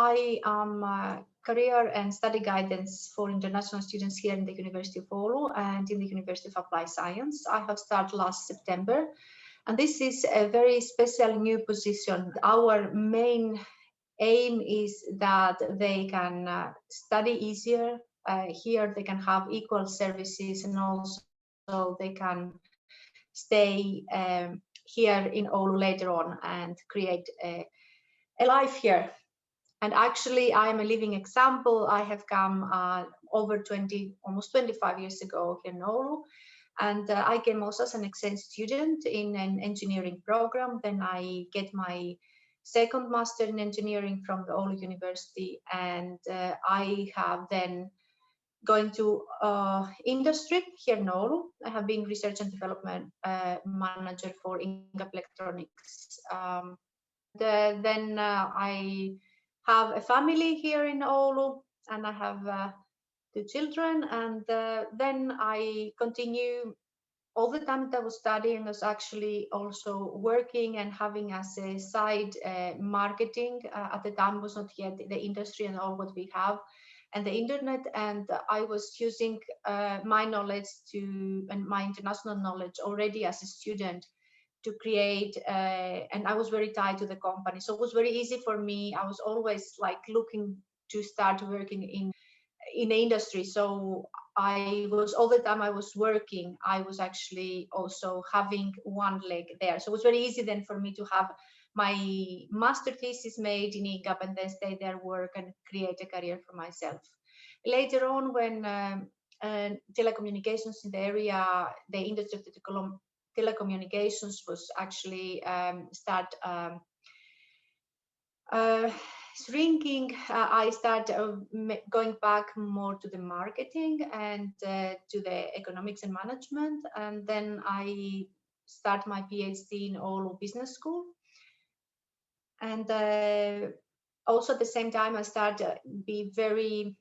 I am career and study guidance for international students here in the University of Oulu and in the University of Applied Science. I have started last September, and this is a very special new position. Our main aim is that they can study easier. Here they can have equal services, and also they can stay here in Oulu later on and create a life here. And actually, I am a living example. I have come over almost 25 years ago here in Oulu. And I came also as an exchange student in an engineering program. Then I get my second master in engineering from the Oulu University. And I have then going to industry here in Oulu. I have been research and development manager for Incap Electronics. Then I have a family here in Oulu, and I have 2 children. And then I continue all the time that I was studying. I was actually also working and having as a side marketing. At the time was not yet the industry and all what we have and the internet, and I was using my knowledge and my international knowledge already as a student to create, and I was very tied to the company, so it was very easy for me. I was always like looking to start working in the industry, so I was all the time I was working, I was actually also having one leg there, so it was very easy then for me to have my master thesis made in Incap and then stay there, work and create a career for myself. Later on, when telecommunications in the area, the industry of the telecommunications was actually shrinking, I started going back more to the marketing and to the economics and management, and then I start my PhD in Oulu Business School. And also at the same time, I started be very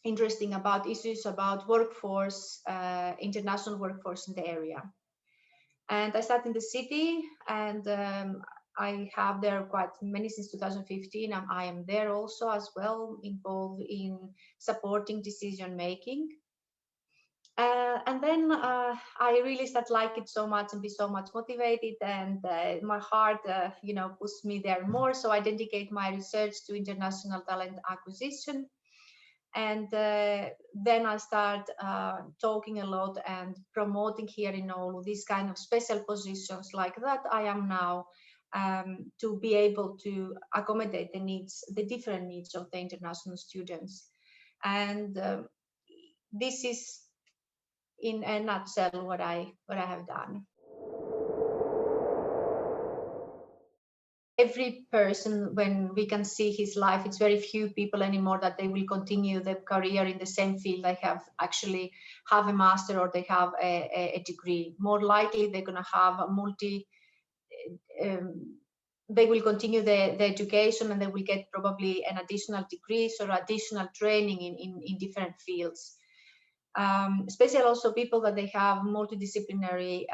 interesting about issues about workforce, international workforce in the area. And I started in the city, and I have there quite many since 2015. I am there also as well, involved in supporting decision making. And then I really start like it so much and be so much motivated, and my heart, pushed me there more. So I dedicate my research to international talent acquisition. And then I start talking a lot and promoting here in Oulu these kind of special positions like that I am now, to be able to accommodate the needs, the different needs of the international students. And this is in a nutshell what I have done. Every person, when we can see his life, it's very few people anymore that they will continue their career in the same field. They have actually have a master or they have a degree. More likely they're going to have a they will continue the education, and they will get probably an additional degrees or additional training in different fields. Especially also people that they have multidisciplinary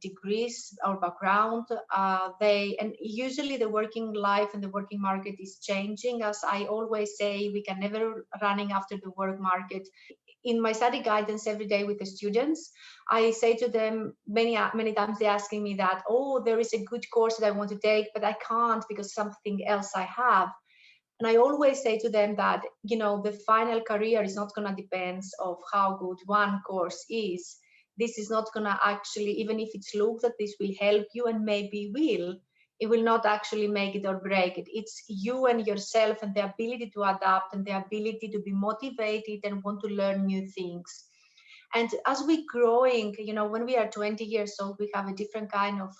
degrees or background, and usually the working life and the working market is changing. As I always say, we can never running after the work market. In my study guidance every day with the students, I say to them many times they're asking me that, oh, there is a good course that I want to take, but I can't because something else I have. And I always say to them that, the final career is not going to depend on how good one course is. This is not going to actually, even if it's looked that this will help you and maybe it will not actually make it or break it. It's you and yourself and the ability to adapt and the ability to be motivated and want to learn new things. And as we're growing, when we are 20 years old, we have a different kind of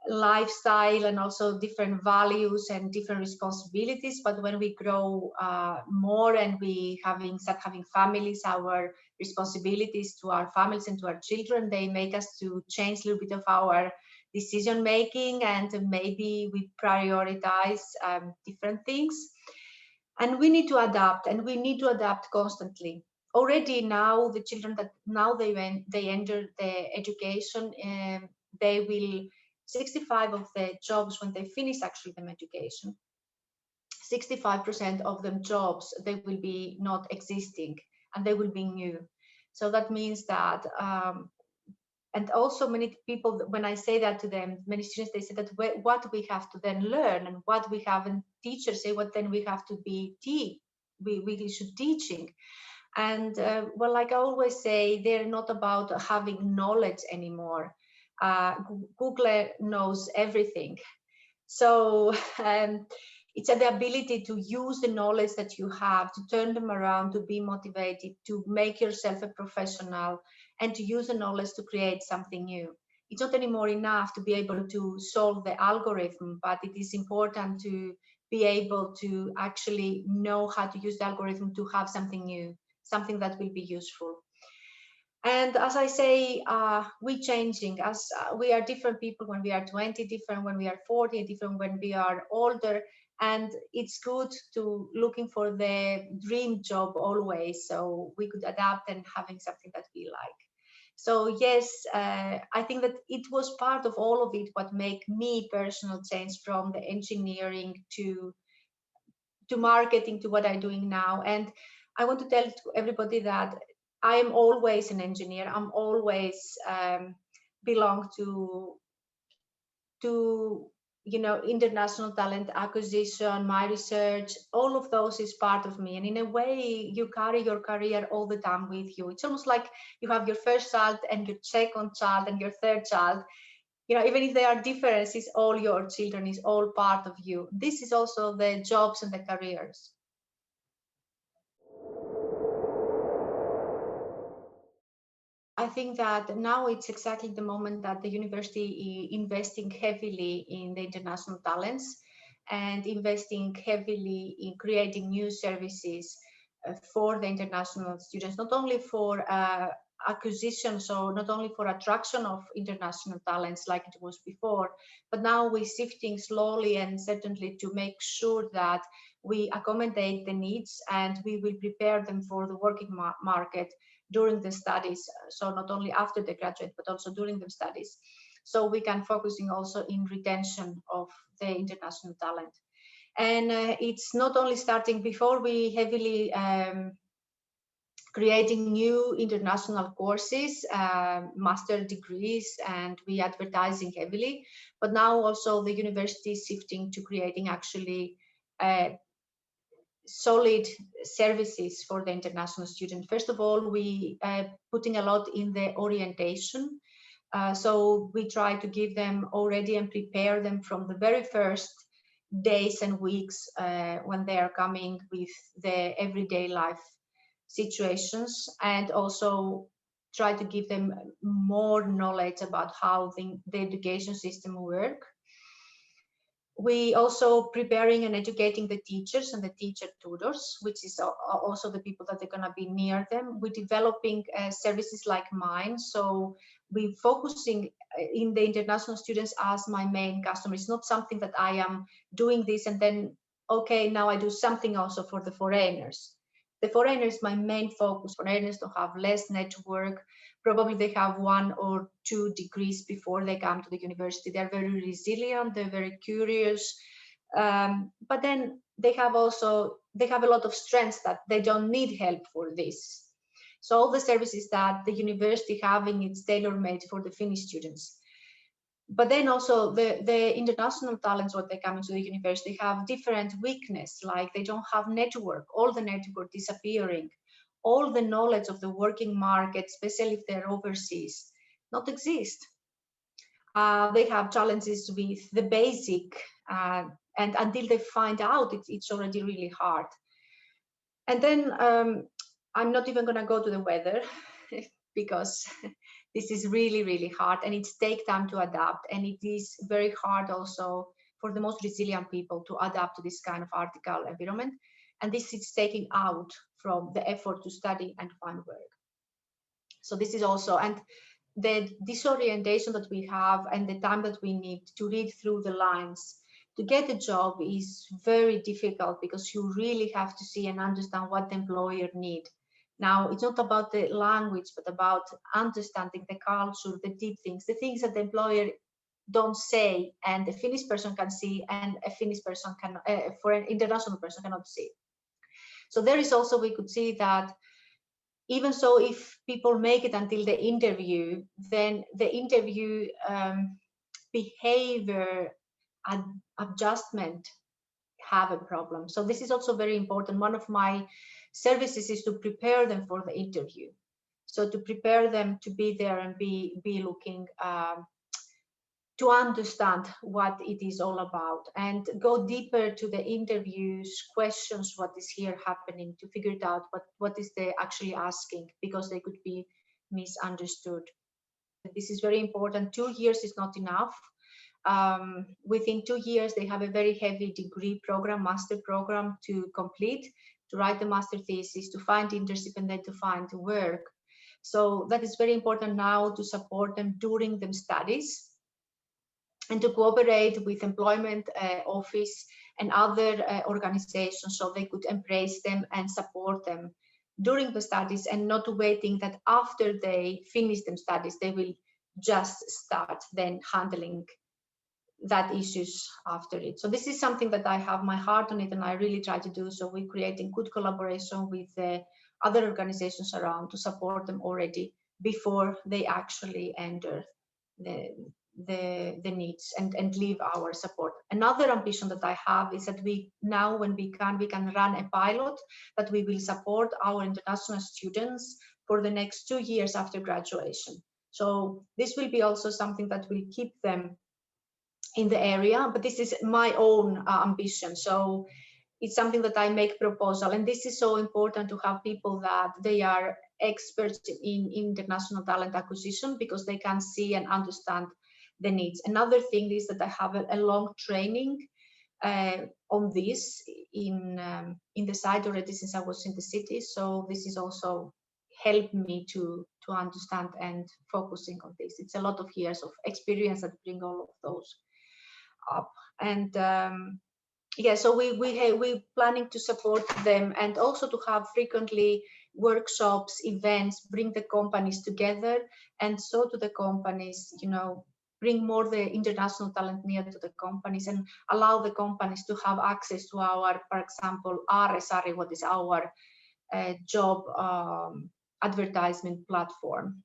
lifestyle and also different values and different responsibilities. But when we grow more and we start having families, our responsibilities to our families and to our children, they make us to change a little bit of our decision making, and maybe we prioritize different things, and we need to adapt, and we need to adapt constantly. Already now, the children that now they enter the education, they will 65 of the jobs when they finish actually the education. 65% of them jobs, they will be not existing and they will be new. So that means that and also many people, when I say that to them, many students, they say that what we have to then learn and what we have, and teachers say what then we have to be we should teaching. And well, like I always say, they're not about having knowledge anymore. Google knows everything. So it's the ability to use the knowledge that you have, to turn them around, to be motivated, to make yourself a professional, and to use the knowledge to create something new. It's not anymore enough to be able to solve the algorithm, but it is important to be able to actually know how to use the algorithm to have something new, something that will be useful. And as I say, we're changing. As we are different people when we are 20, different when we are 40, different when we are older. And it's good to looking for the dream job always, so we could adapt and having something that we like. So yes, I think that it was part of all of it what make me personal change from the engineering to marketing to what I'm doing now. And I want to tell to everybody that I am always an engineer. I'm always belong to international talent acquisition, my research, all of those is part of me. And in a way, you carry your career all the time with you. It's almost like you have your first child and your second child and your third child. Even if they are different, it's all your children, is all part of you. This is also the jobs and the careers. I think that now it's exactly the moment that the university is investing heavily in the international talents and investing heavily in creating new services for the international students, not only for acquisition, so not only for attraction of international talents like it was before, but now we're shifting slowly and certainly to make sure that we accommodate the needs and we will prepare them for the working market during the studies, so not only after they graduate but also during the studies, so we can focusing also in retention of the international talent. And it's not only starting before we heavily creating new international courses, master degrees, and we advertising heavily, but now also the university is shifting to creating actually solid services for the international student. First of all, we putting a lot in the orientation. So we try to give them already and prepare them from the very first days and weeks when they are coming with the everyday life situations, and also try to give them more knowledge about how the education system work. We also preparing and educating the teachers and the teacher tutors, which is also the people that are going to be near them. We're developing services like mine. So we're focusing in the international students as my main customer. It's not something that I am doing this and then, okay, now I do something also for the foreigners. The foreigners is my main focus. Foreigners to have less network. Probably they have 1 or 2 degrees before they come to the university. They're very resilient, they're very curious, but then they have a lot of strengths that they don't need help for this. So all the services that the university having, it's tailor-made for the Finnish students. But then also the international talents, what they come into the university, have different weakness, like they don't have network, all the network disappearing. All the knowledge of the working market, especially if they're overseas, not exist. They have challenges with the basic, and until they find out, it's already really hard. And then I'm not even going to go to the weather because this is really, really hard, and it's take time to adapt, and it is very hard also for the most resilient people to adapt to this kind of article environment. And this is taking out from the effort to study and find work. So this is also, and the disorientation that we have and the time that we need to read through the lines to get a job is very difficult, because you really have to see and understand what the employer need. Now, it's not about the language, but about understanding the culture, the deep things, the things that the employer don't say, and the Finnish person can see, and a Finnish person can, for an international person cannot see. So there is also, we could see that even so, if people make it until the interview, then the interview behavior adjustment have a problem. So this is also very important. One of my services is to prepare them for the interview. So to prepare them to be there and be looking to understand what it is all about, and go deeper to the interviews, questions, what is here happening, to figure it out what is they actually asking, because they could be misunderstood. This is very important. 2 years is not enough. Within 2 years, they have a very heavy degree program, master program to complete, to write the master thesis, to find internship, and then to find work. So that is very important now to support them during their studies, and to cooperate with employment office and other organizations, so they could embrace them and support them during the studies, and not waiting that after they finish them studies, they will just start then handling that issues after it. So this is something that I have my heart on it, and I really try to do. So we're creating good collaboration with other organizations around to support them already before they actually enter the needs and leave our support. Another ambition that I have is that we now, when we can run a pilot that we will support our international students for the next 2 years after graduation. So this will be also something that will keep them in the area, but this is my own ambition. So it's something that I make proposal, and this is so important to have people that they are experts in international talent acquisition, because they can see and understand the needs. Another thing is that I have a long training on this in the site already since I was in the city. So this is also helped me to understand and focusing on this. It's a lot of years of experience that bring all of those up. And yeah, so we're planning to support them, and also to have frequently workshops, events, bring the companies together, and so to the companies, you know, bring more the international talent near to the companies, and allow the companies to have access to our, for example, RSRI, what is our job advertisement platform.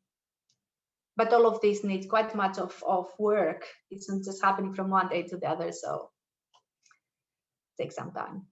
But all of this needs quite much of work. It's not just happening from one day to the other, so it takes some time.